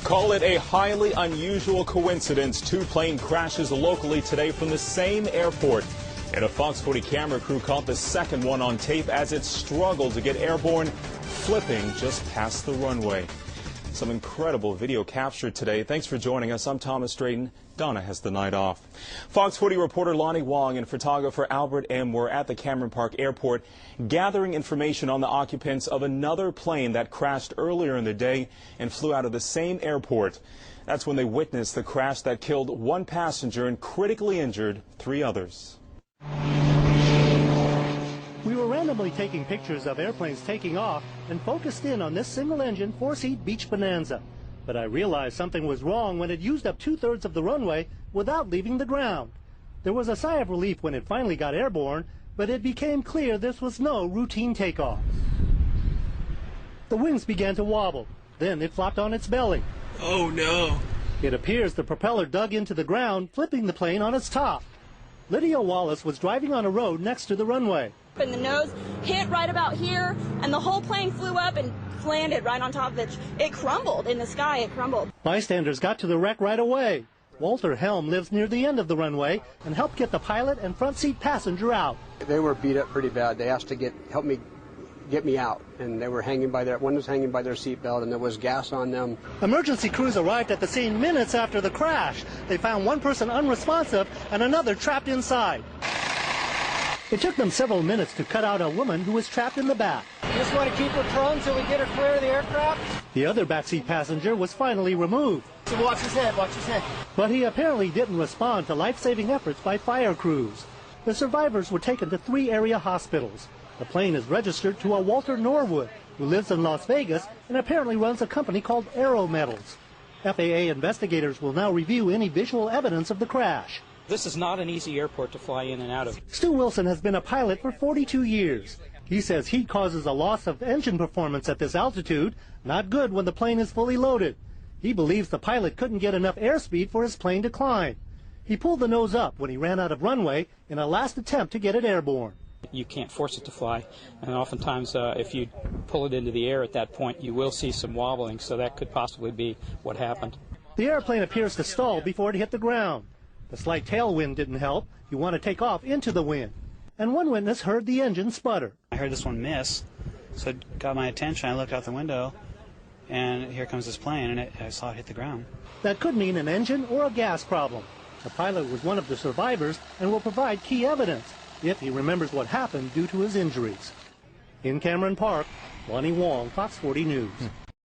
Call it a highly unusual coincidence. Two plane crashes locally today from the same airport. And a Fox 40 camera crew caught the second one on tape as it struggled to get airborne, flipping just past the runway. Some incredible video captured today. Thanks for joining us. I'm Thomas Drayton. Donna has the night off. Fox 40 reporter Lonnie Wong and photographer Albert M. were at the Cameron Park Airport gathering information on the occupants of another plane that crashed earlier in the day and flew out of the same airport. That's when they witnessed the crash that killed one passenger and critically injured 3 others. We were randomly taking pictures of airplanes taking off and focused in on this single-engine 4-seat Beach Bonanza. But I realized something was wrong when it used up 2/3 of the runway without leaving the ground. There was a sigh of relief when it finally got airborne, but it became clear this was no routine takeoff. The wings began to wobble. Then it flopped on its belly. Oh no! It appears the propeller dug into the ground, flipping the plane on its top. Lydia Wallace was driving on a road next to the runway. And the nose hit right about here, and the whole plane flew up and landed right on top of it. It crumbled in the sky. It crumbled. Bystanders got to the wreck right away. Walter Helm lives near the end of the runway and helped get the pilot and front seat passenger out. They were beat up pretty bad. They asked to help me get me out, and they were hanging by one was hanging by their seatbelt, and there was gas on them. Emergency crews arrived at the scene minutes after the crash. They found one person unresponsive and another trapped inside. It took them several minutes to cut out a woman who was trapped in the back. You just want to keep her prone until we get her clear of the aircraft? The other backseat passenger was finally removed. So watch his head, watch his head. But he apparently didn't respond to life-saving efforts by fire crews. The survivors were taken to 3 area hospitals. The plane is registered to a Walter Norwood, who lives in Las Vegas and apparently runs a company called Aero Metals. FAA investigators will now review any visual evidence of the crash. This is not an easy airport to fly in and out of. Stu Wilson has been a pilot for 42 years. He says heat causes a loss of engine performance at this altitude, not good when the plane is fully loaded. He believes the pilot couldn't get enough airspeed for his plane to climb. He pulled the nose up when he ran out of runway in a last attempt to get it airborne. You can't force it to fly, and oftentimes if you pull it into the air at that point, you will see some wobbling, so that could possibly be what happened. The airplane appears to stall before it hit the ground. The slight tailwind didn't help. You want to take off into the wind. And one witness heard the engine sputter. I heard this one miss, so it got my attention. I looked out the window, and here comes this plane, and I saw it hit the ground. That could mean an engine or a gas problem. The pilot was one of the survivors and will provide key evidence if he remembers what happened due to his injuries. In Cameron Park, Lonnie Wong, Fox 40 News.